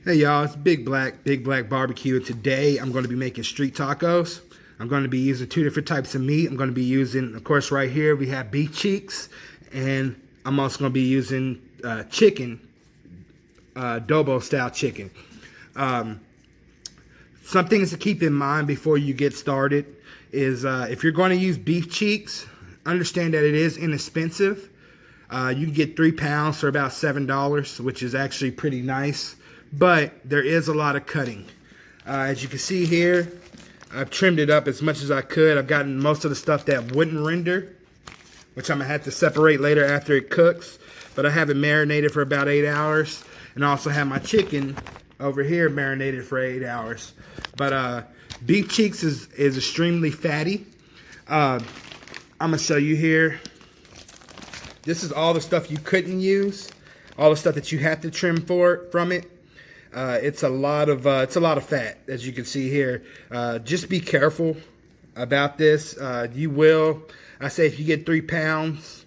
Hey y'all, it's Big Black Barbecue, and today I'm going to be making street tacos. I'm going to be using two different types of meat. I'm going to be using, of course, right here we have beef cheeks, and I'm also going to be using chicken, Adobo style chicken. Some things to keep in mind before you get started is if you're going to use beef cheeks, understand that it is inexpensive. You can get 3 pounds for about $7, which is actually pretty nice. But there is a lot of cutting. As you can see here, I've trimmed it up as much as I could. I've gotten most of the stuff that wouldn't render, which I'm going to have to separate later after it cooks. But I have it marinated for about 8 hours. And I also have my chicken over here marinated for 8 hours. But beef cheeks is extremely fatty. I'm going to show you here. This is all the stuff you couldn't use. All the stuff that you have to trim from it. It's a lot of fat, as you can see here. Just be careful about this. I say if you get 3 pounds,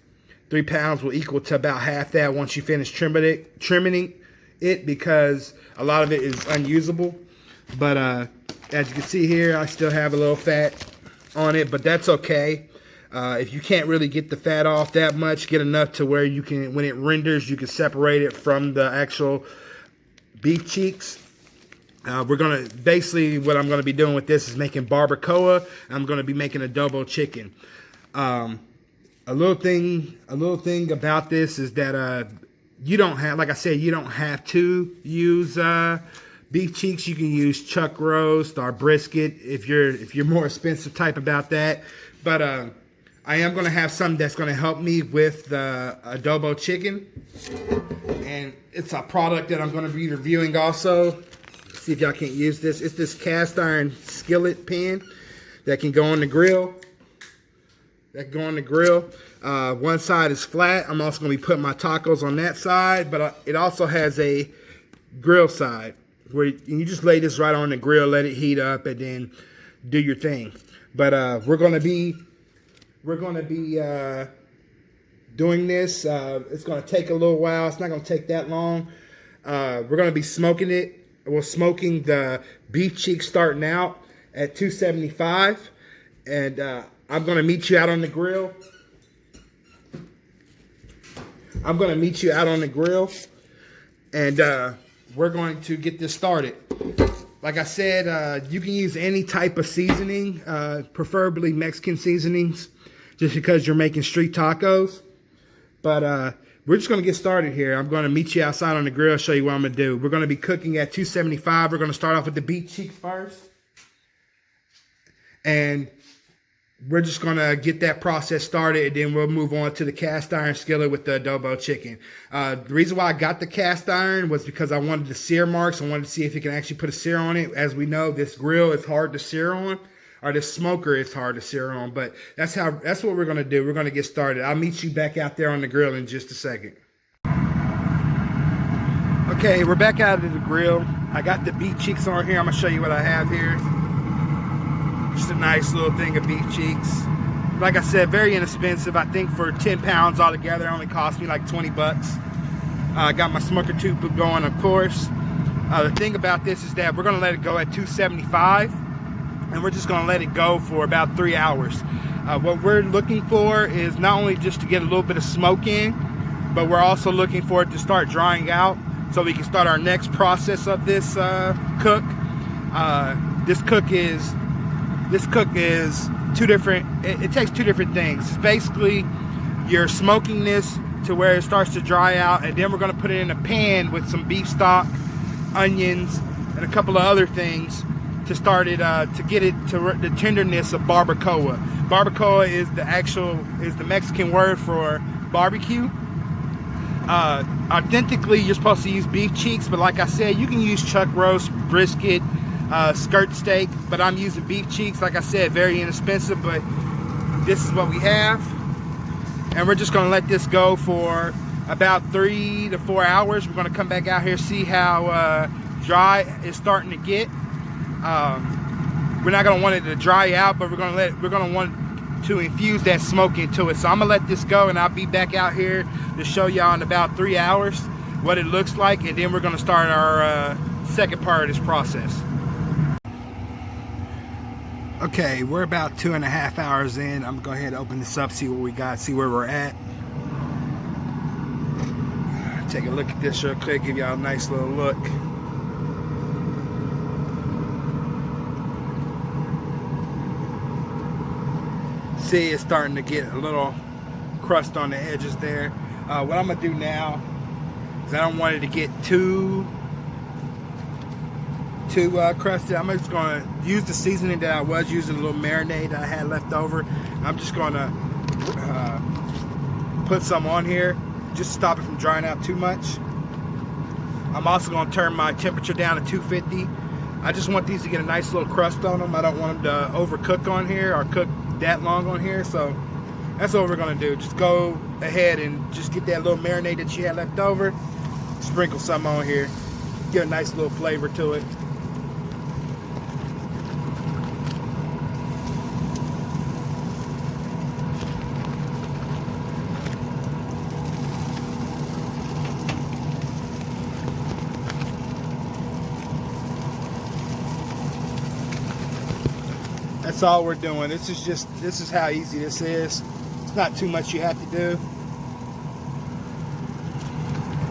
3 pounds will equal to about half that once you finish trimming it, because a lot of it is unusable. But as you can see here, I still have a little fat on it, but that's okay. If you can't really get the fat off that much, get enough to where you can, when it renders, you can separate it from the actual beef cheeks. We're gonna basically, what I'm gonna be doing with this is making barbacoa. I'm gonna be making adobo chicken. A little thing about this is that you don't have, like I said, you don't have to use beef cheeks. You can use chuck roast or brisket if you're more expensive type about that. But I am going to have something that's going to help me with the adobo chicken. And it's a product that I'm going to be reviewing also. Let's see if y'all can't use this. It's this cast iron skillet pan that can go on the grill. One side is flat. I'm also going to be putting my tacos on that side. But it also has a grill side where you just lay this right on the grill, let it heat up, and then do your thing. But we're going to be doing this. It's going to take a little while. It's not going to take that long. We're going to be smoking it. We're smoking the beef cheek starting out at 275. And I'm going to meet you out on the grill. And we're going to get this started. Like I said, you can use any type of seasoning, preferably Mexican seasonings, just because you're making street tacos. But we're just going to get started here. I'm going to meet you outside on the grill, show you what I'm going to do. We're going to be cooking at 275. We're going to start off with the beef cheeks first. And we're just going to get that process started, and then we'll move on to the cast iron skillet with the adobo chicken. The reason why I got the cast iron was because I wanted the sear marks. I wanted to see if you can actually put a sear on it. As we know, this grill is hard to sear on, or this smoker is hard to sear on. But that's what we're going to do. We're going to get started. I'll meet you back out there on the grill in just a second. Okay, we're back out of the grill. I got the beef cheeks on here. I'm going to show you what I have here. Just a nice little thing of beef cheeks. Like I said, very inexpensive. I think for 10 pounds altogether, it only cost me like 20 bucks. I got my smoker tube going, of course. The thing about this is that we're going to let it go at 275, and we're just going to let it go for about 3 hours. What we're looking for is not only just to get a little bit of smoke in, but we're also looking for it to start drying out so we can start our next process of this cook. This cook is two different, it takes two different things. It's basically, you're smoking this to where it starts to dry out, and then we're going to put it in a pan with some beef stock, onions, and a couple of other things to start it, to get it to the tenderness of barbacoa. Barbacoa is the Mexican word for barbecue. Authentically, you're supposed to use beef cheeks, but like I said, you can use chuck roast, brisket, skirt steak, but I'm using beef cheeks. Like I said, very inexpensive, but this is what we have. And we're just going to let this go for about 3 to 4 hours. We're going to come back out here, see how dry it's starting to get. We're not going to want it to dry out, but we're going to want to infuse that smoke into it. So I'm going to let this go, and I'll be back out here to show y'all in about 3 hours. what it looks like, and then we're gonna start our second part of this process. Okay, we're about 2.5 hours in. I'm gonna go ahead and open this up, see what we got, see where we're at. Take a look at this real quick, give y'all a nice little look. See, it's starting to get a little crust on the edges there. What I'm gonna do now is I don't want it to get too crusted. I'm just gonna use the seasoning that I was using, a little marinade that I had left over. I'm just gonna put some on here, just stop it from drying out too much. I'm also gonna turn my temperature down to 250. I just want these to get a nice little crust on them. I don't want them to overcook on here or cook that long on here, so that's what we're gonna do. Just go ahead and just get that little marinade that you had left over, sprinkle some on here, get a nice little flavor to it. That's all we're doing. This is how easy this is. It's not too much you have to do.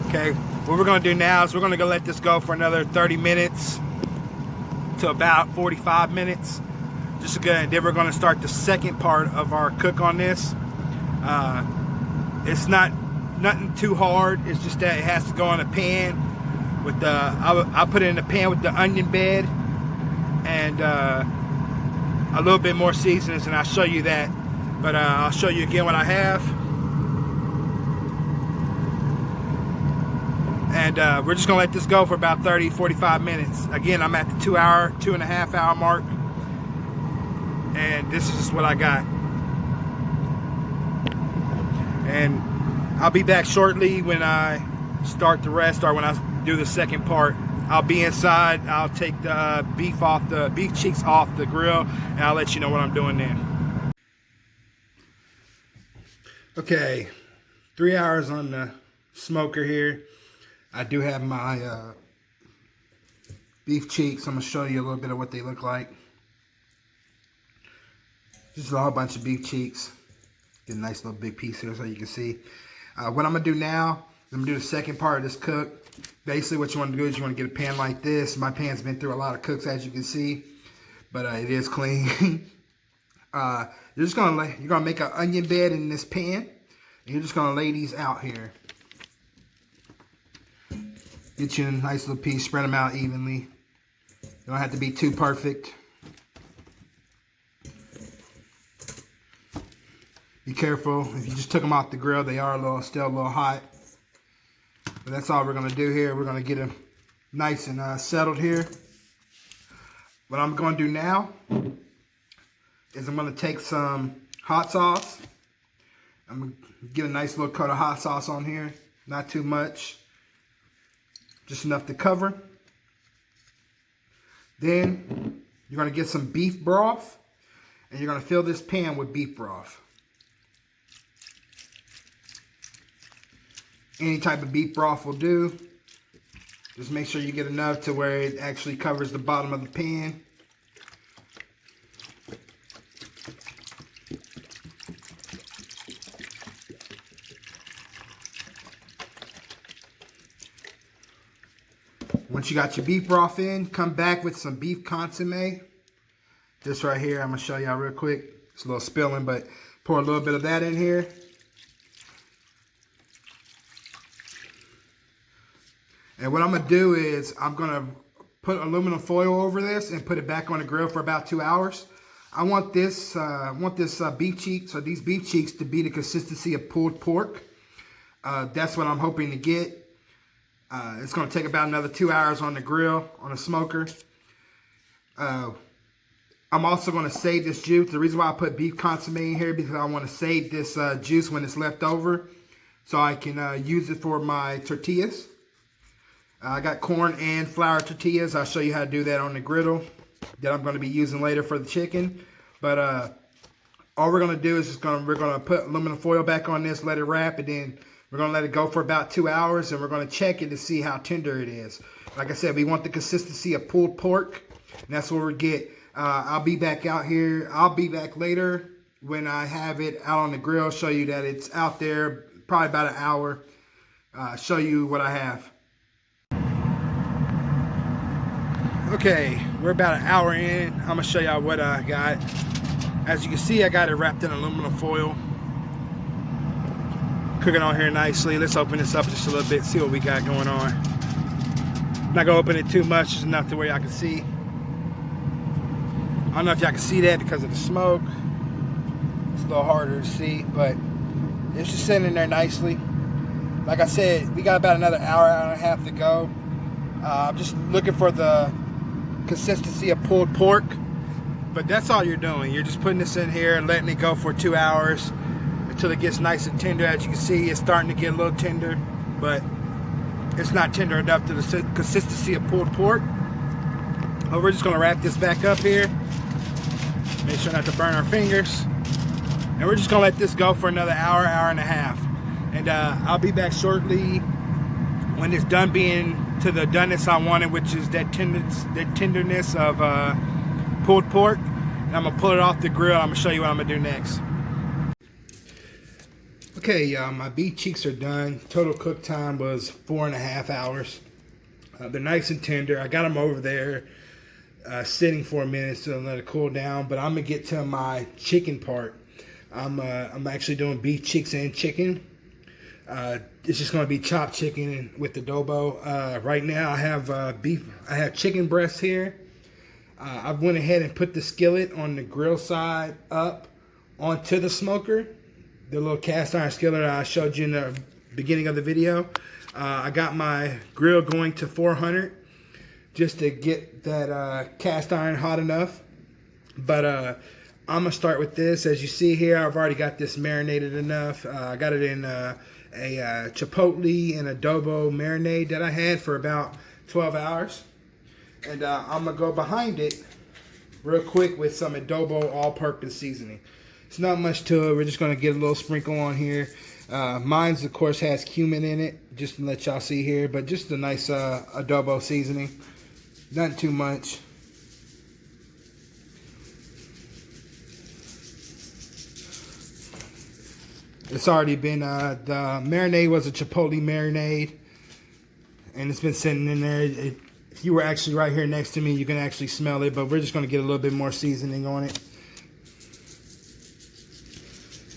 Okay, what we're gonna do now is we're gonna go let this go for another 30 minutes to about 45 minutes. Just good. Then we're gonna start the second part of our cook on this. It's nothing too hard. It's just that it has to go in a pan with the. I put it in a pan with the onion bed and a little bit more seasonings, and I'll show you that. But I'll show you again what I have. And we're just gonna let this go for about 30-45 minutes. Again, I'm at the 2.5 hour mark, and this is just what I got. And I'll be back shortly when I start the rest, or when I do the second part. I'll be inside. I'll take the beef cheeks off the grill, and I'll let you know what I'm doing then. Okay, 3 hours on the smoker here. I do have my beef cheeks. I'm gonna show you a little bit of what they look like. Just a whole bunch of beef cheeks. Get a nice little big piece here so you can see. What I'm gonna do now, I'm gonna do the second part of this cook. Basically what you want to do is you want to get a pan like this. My pan's been through a lot of cooks, as you can see, but it is clean. You're gonna make an onion bed in this pan, and you're just gonna lay these out here. Get you a nice little piece, spread them out evenly. You don't have to be too perfect. Be careful, if you just took them off the grill, they are still a little hot. But that's all we're gonna do here. We're gonna get them nice and settled here. What I'm gonna do now is I'm gonna take some hot sauce. I'm gonna get a nice little coat of hot sauce on here. Not too much, just enough to cover. Then you're gonna get some beef broth, and you're gonna fill this pan with beef broth. Any type of beef broth will do. Just make sure you get enough to where it actually covers the bottom of the pan. Once you got your beef broth in, come back with some beef consomme. This right here, I'm gonna show y'all real quick. It's a little spilling, but pour a little bit of that in here. And what I'm gonna do is I'm gonna put aluminum foil over this and put it back on the grill for about 2 hours. I want this beef cheeks, or these beef cheeks, to be the consistency of pulled pork. That's what I'm hoping to get. It's gonna take about another 2 hours on the grill, on the smoker. I'm also gonna save this juice. The reason why I put beef consomme in here, because I wanna save this juice when it's left over, so I can use it for my tortillas. I got corn and flour tortillas. I'll show you how to do that on the griddle that I'm going to be using later for the chicken. But all we're going to do is we're going to put aluminum foil back on this, let it wrap, and then We're going to let it go for about 2 hours, and we're going to check it to see how tender it is. Like I said, we want the consistency of pulled pork, and that's what we get. I'll be back out here. I'll be back later when I have it out on the grill, show you that it's out there, probably about an hour. Show you what I have. Okay, we're about an hour in. I'm gonna show y'all what I got. As you can see, I got it wrapped in aluminum foil. Cooking on here nicely. Let's open this up just a little bit, see what we got going on. I'm not gonna open it too much, just enough to where y'all can see. I don't know if y'all can see that because of the smoke. It's a little harder to see, but it's just sitting in there nicely. Like I said, we got about another hour, hour and a half to go. I'm just looking for the consistency of pulled pork, but that's all you're doing. You're just putting this in here and letting it go for 2 hours until it gets nice and tender. As you can see, it's starting to get a little tender, but it's not tender enough to the consistency of pulled pork. But we're just gonna wrap this back up here. Make sure not to burn our fingers. And we're just gonna let this go for another hour, hour and a half. And I'll be back shortly when it's done being to the doneness I wanted, which is that tenderness of pulled pork. And I'm gonna pull it off the grill. I'm gonna show you what I'm gonna do next. Okay, my beef cheeks are done. Total cook time was 4.5 hours. They're nice and tender. I got them over there sitting for a minute so let it cool down. But I'm gonna get to my chicken part. I'm actually doing beef cheeks and chicken. It's just gonna be chopped chicken with adobo. Right now I have beef. I have chicken breasts here. I went ahead and put the skillet on the grill side up onto the smoker. The little cast iron skillet I showed you in the beginning of the video. I got my grill going to 400 just to get that cast iron hot enough. But I'm gonna start with this. As you see here, I've already got this marinated enough. I got it in a chipotle and adobo marinade that I had for about 12 hours. And I'm gonna go behind it real quick with some adobo all-purpose seasoning. It's not much to it. We're just gonna get a little sprinkle on here. Mine's of course has cumin in it, just to let y'all see here, but just a nice adobo seasoning. Not too much. It's already been, the marinade was a chipotle marinade, and it's been sitting in there. If you were actually right here next to me, you can actually smell it, but we're just gonna get a little bit more seasoning on it.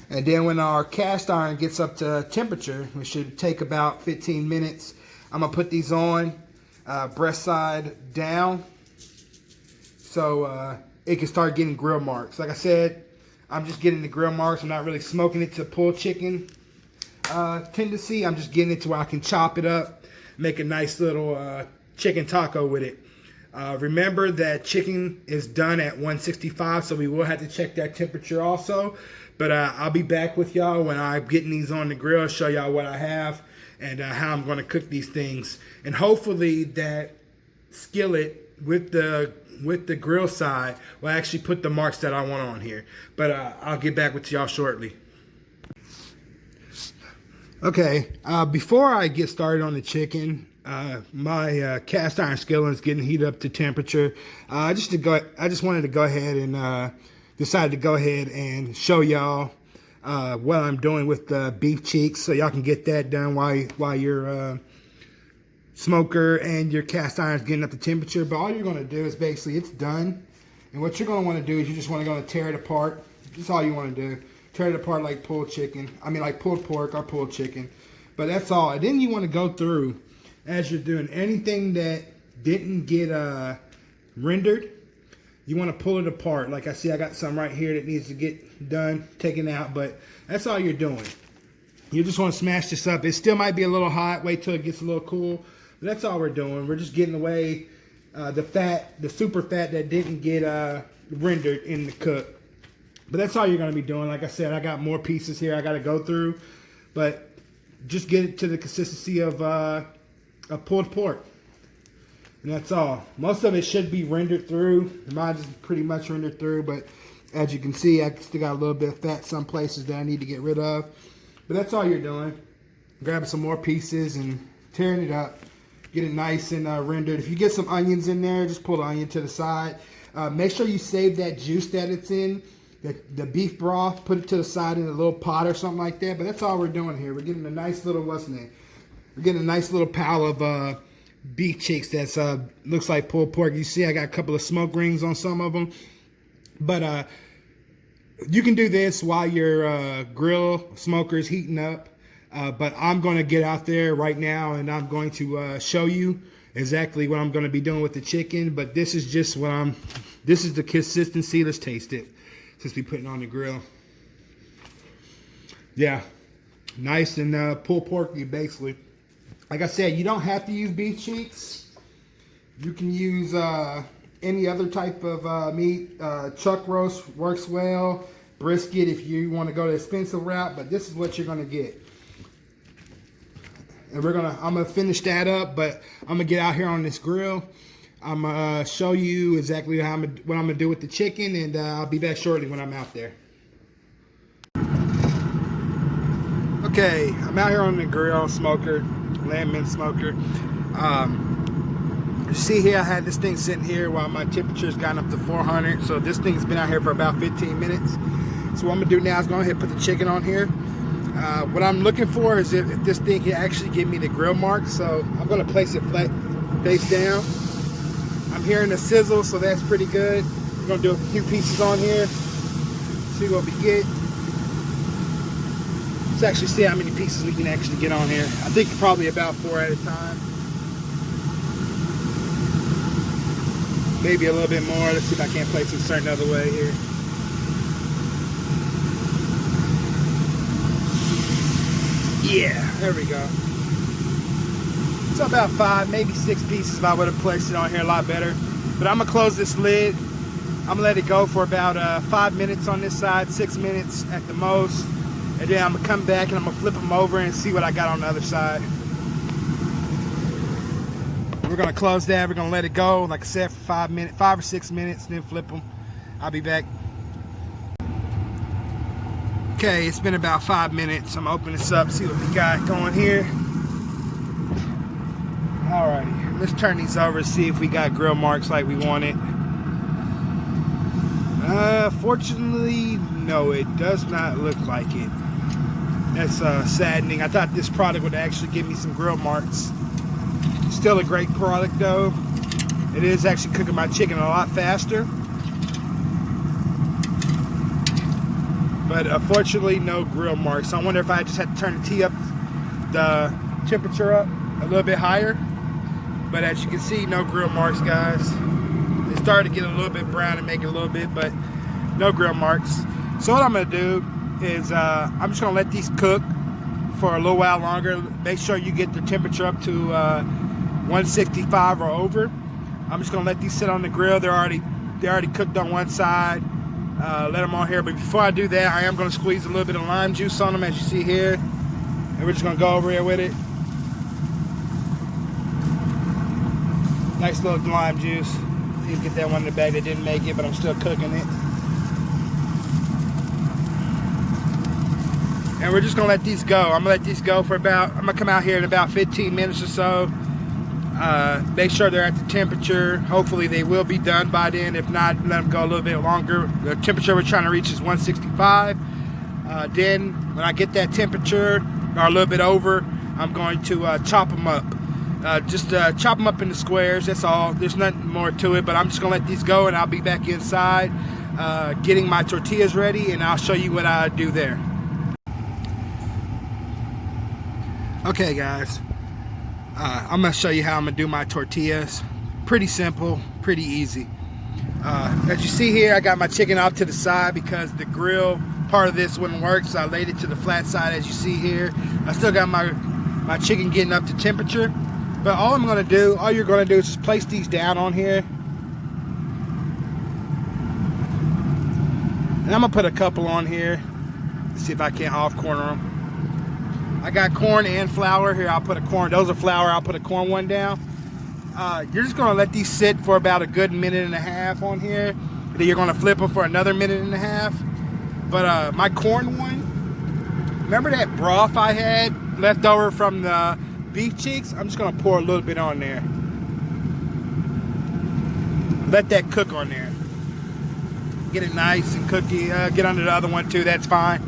And then when our cast iron gets up to temperature, which should take about 15 minutes, I'm gonna put these on, breast side down, so it can start getting grill marks. Like I said, I'm just getting the grill marks. I'm not really smoking it to pulled chicken tendency. I'm just getting it to where I can chop it up, make a nice little chicken taco with it. Remember that chicken is done at 165, so we will have to check that temperature also. But I'll be back with y'all when I'm getting these on the grill, show y'all what I have and how I'm going to cook these things. And hopefully that skillet with the grill side will actually put the marks that I want on here. But I'll get back with y'all shortly. Okay, before I get started on the chicken, my cast iron skillet is getting heated up to temperature. I just wanted to go ahead and decided to go ahead and show y'all what I'm doing with the beef cheeks, so y'all can get that done while your smoker and your cast iron is getting up to temperature. But all you're going to do is basically, it's done, and what you're going to want to do is you just want to tear it apart. That's all you want to do. Tear it apart like pulled chicken. I mean, like pulled pork or pulled chicken. But that's all. And then you want to go through, as you're doing anything that didn't get rendered, you want to pull it apart. Like I see, I got some right here that needs to get done, taken out, but that's all you're doing. You just want to smash this up. It still might be a little hot. Wait till it gets a little cool. But that's all we're doing. We're just getting away the fat, the super fat that didn't get rendered in the cook. But that's all you're going to be doing. Like I said, I got more pieces here I got to go through, but just get it to the consistency of pulled pork. And that's all. Most of it should be rendered through. Mine is pretty much rendered through, but as you can see, I still got a little bit of fat some places that I need to get rid of. But that's all you're doing. grabbing some more pieces and tearing it up. Get it nice and rendered. If you get some onions in there, just pull the onion to the side. Make sure you save that juice that it's in, the beef broth, put it to the side in a little pot or something like that. But that's all we're doing here. We're getting a nice little, what's the name? We're getting a nice little pile of beef cheeks that's looks like pulled pork. You see I got a couple of smoke rings on some of them. But you can do this while your grill smoker is heating up. But I'm going to get out there right now and I'm going to show you exactly what I'm going to be doing with the chicken. But this is just what this is the consistency. Let's taste it since we put it on the grill. Yeah, nice and pulled porky basically. Like I said, you don't have to use beef cheeks. You can use any other type of meat. Chuck roast works well. Brisket if you want to go the expensive route. But this is what you're going to get. And I'm gonna finish that up, but I'm gonna get out here on this grill. I'm gonna show you exactly what I'm gonna do with the chicken, and I'll be back shortly when I'm out there. Okay, I'm out here on the grill smoker, Landman smoker. You see here, I had this thing sitting here while my temperature's gotten up to 400. So this thing's been out here for about 15 minutes. So what I'm gonna do now is go ahead and put the chicken on here. What I'm looking for is if this thing can actually give me the grill mark. So I'm going to place it flat face down. I'm hearing the sizzle, so that's pretty good. We're going to do a few pieces on here. See what we get. Let's actually see how many pieces we can actually get on here. I think probably about 4 at a time. Maybe a little bit more. Let's see if I can't place it a certain other way here. Yeah, there we go. So about 5, maybe 6 pieces if I would have placed it on here a lot better. But I'm gonna close this lid. I'm gonna let it go for about 5 minutes on this side, 6 minutes at the most. And then I'm gonna come back and I'm gonna flip them over and see what I got on the other side. We're gonna close that, we're gonna let it go, like I said, for 5 or 6 minutes, then flip them. I'll be back. Okay, it's been about 5 minutes. I'm gonna open this up, see what we got going here. Alrighty, let's turn these over, see if we got grill marks like we wanted. Fortunately, no, it does not look like it. That's saddening. I thought this product would actually give me some grill marks. Still a great product though. It is actually cooking my chicken a lot faster. But unfortunately, no grill marks. So I wonder if I just had to turn the temperature up a little bit higher. But as you can see, no grill marks, guys. It started to get a little bit brown and make it a little bit, but no grill marks. So what I'm gonna do is I'm just gonna let these cook for a little while longer. Make sure you get the temperature up to 165 or over. I'm just gonna let these sit on the grill. They're already cooked on one side. Let them on here, but before I do that, I am going to squeeze a little bit of lime juice on them, as you see here, and we're just going to go over here with it. Nice little lime juice. See if we get that one in the bag that didn't make it, but I'm still cooking it. And we're just going to let these go. I'm going to let these go for I'm going to come out here in about 15 minutes or so. Make sure they're at the temperature. Hopefully they will be done by then. If not, let them go a little bit longer. The temperature we're trying to reach is 165. Then when I get that temperature or a little bit over, I'm going to chop them up. Just chop them up into squares. That's all. There's nothing more to it, but I'm just gonna let these go and I'll be back inside getting my tortillas ready, and I'll show you what I do there. Okay guys, I'm gonna show you how I'm gonna do my tortillas. Pretty simple, pretty easy. As you see here, I got my chicken off to the side because the grill part of this wouldn't work, so I laid it to the flat side, as you see here. I still got my chicken getting up to temperature, but all you're gonna do is just place these down on here, and I'm gonna put a couple on here. Let's see if I can't off corner them. I got corn and flour here. I'll put a corn. Those are flour. I'll put a corn one down. You're just gonna let these sit for about a good minute and a half on here. And then you're gonna flip them for another minute and a half. But my corn one, remember that broth I had left over from the beef cheeks. I'm just gonna pour a little bit on there. Let that cook on there. Get it nice and cooky. Get under the other one too, that's fine.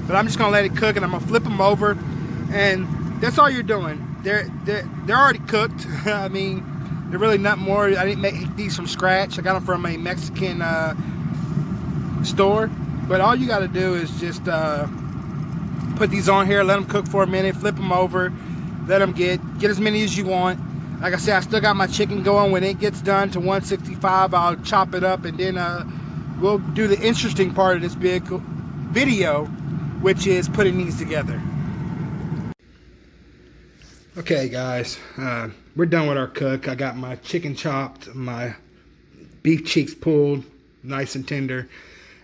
But I'm just gonna let it cook, and I'm gonna flip them over, and that's all you're doing. They're already cooked. I mean, they're really not more. I didn't make these from scratch. I got them from a Mexican store. But all you got to do is just put these on here, let them cook for a minute, flip them over, let them get as many as you want. Like I said, I still got my chicken going. When it gets done to 165, I'll chop it up, and then we'll do the interesting part of this big video, which is putting these together. Okay guys, we're done with our cook. I got my chicken chopped, my beef cheeks pulled, nice and tender.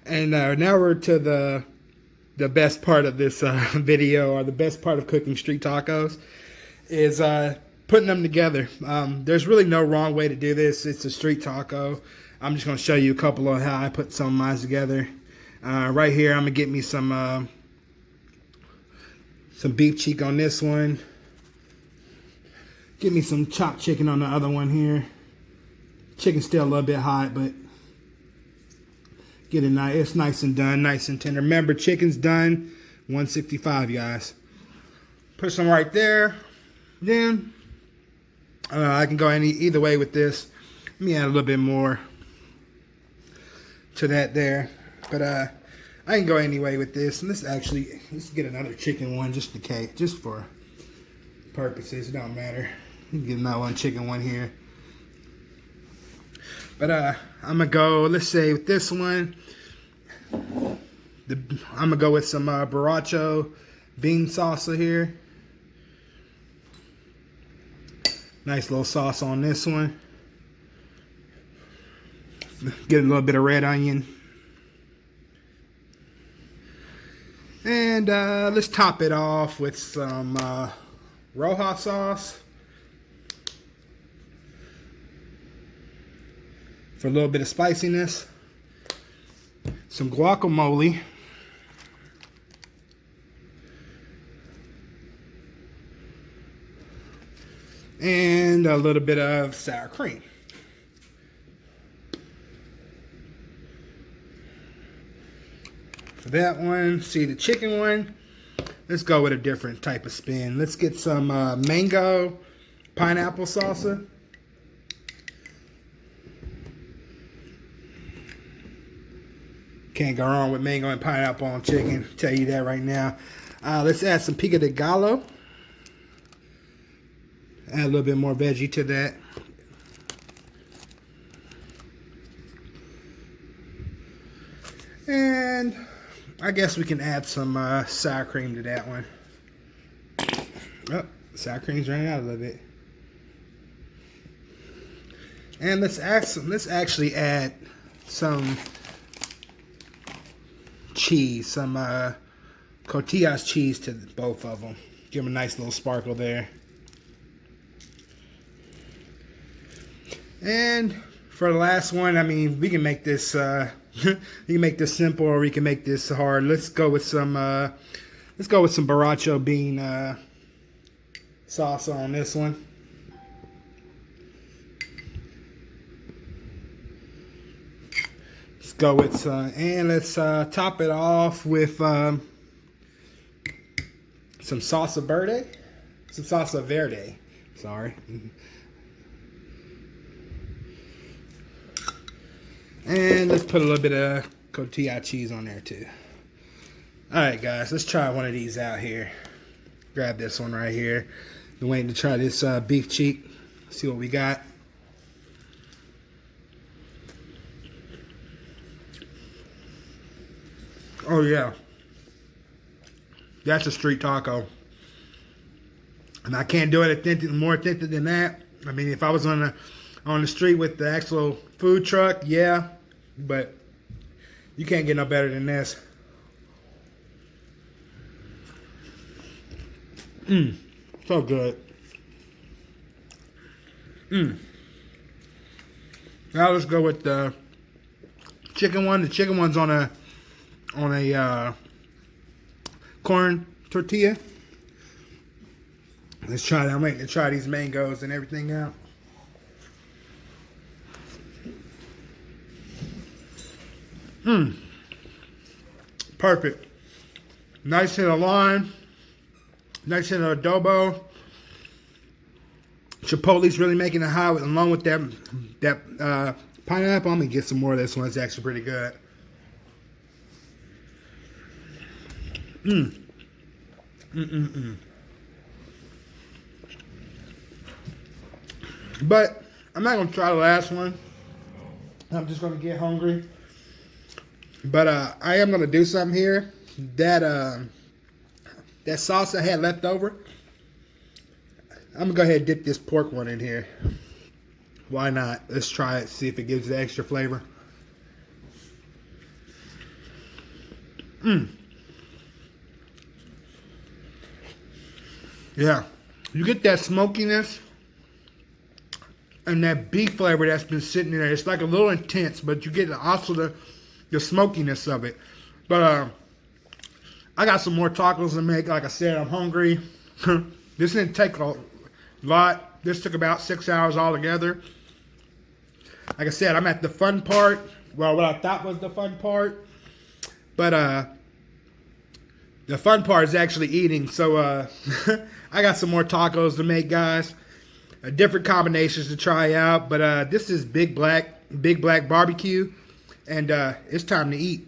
And now we're to the best part of this video, or the best part of cooking street tacos, is putting them together. There's really no wrong way to do this. It's a street taco. I'm just going to show you a couple of how I put some of mine together. Right here, I'm going to get me some beef cheek on this one. Get me some chopped chicken on the other one here. Chicken's still a little bit hot, but get it nice. It's nice and done, nice and tender. Remember, chicken's done 165, guys. Put some right there. Then I can go either way with this. Let me add a little bit more to that there, but I can go any way with this. And let's get another chicken one just in case, just for purposes. It don't matter. You can get another one chicken one here. But I'm gonna go, let's say with this one, I'm gonna go with some Borracho bean salsa here. Nice little sauce on this one. Get a little bit of red onion. And let's top it off with some Roja sauce for a little bit of spiciness. Some guacamole. And a little bit of sour cream. For that one, see the chicken one, let's go with a different type of spin. Let's get some mango pineapple salsa. Can't go wrong with mango and pineapple on chicken, tell you that right now. Let's add some pico de gallo. Add a little bit more veggie to that. And I guess we can add some sour cream to that one. Oh, sour cream's running out a little bit. And let's actually add some cheese, some Cotillard cheese to both of them. Give them a nice little sparkle there. And for the last one, I mean, we can make this you can make this simple, or we can make this hard. Let's go with some Borracho bean salsa on this one. Let's go with and let's top it off with some salsa verde. Some salsa verde. Sorry. And let's put a little bit of Cotillard cheese on there too. Alright guys, let's try one of these out here. Grab this one right here. Been waiting to try this beef cheek. See what we got. Oh yeah. That's a street taco. And I can't do it authentic, more authentic than that. I mean, if I was on the street with the actual food truck, yeah. But you can't get no better than this. So good. Now let's go with the chicken one. The chicken one's on a corn tortilla. Let's try that. I'm waiting to try these mangoes and everything out. Perfect. Nice hit of lime. Nice hit of adobo. Chipotle's really making it hot along with that pineapple. I'm gonna get some more of this one. It's actually pretty good. But I'm not gonna try the last one. I'm just gonna get hungry. But I am gonna do something here. That sauce I had left over, I'm gonna go ahead and dip this pork one in here. Why not? Let's try it, see if it gives the extra flavor. Yeah, you get that smokiness and that beef flavor that's been sitting in there. It's like a little intense, but you get also the smokiness of it. But I got some more tacos to make. Like I said, I'm hungry. This didn't take a lot. This took about 6 hours altogether. Like I said, I'm at the fun part. Well, what I thought was the fun part. But the fun part is actually eating. So I got some more tacos to make, guys. Different combinations to try out. But this is Big Black Barbecue. And it's time to eat.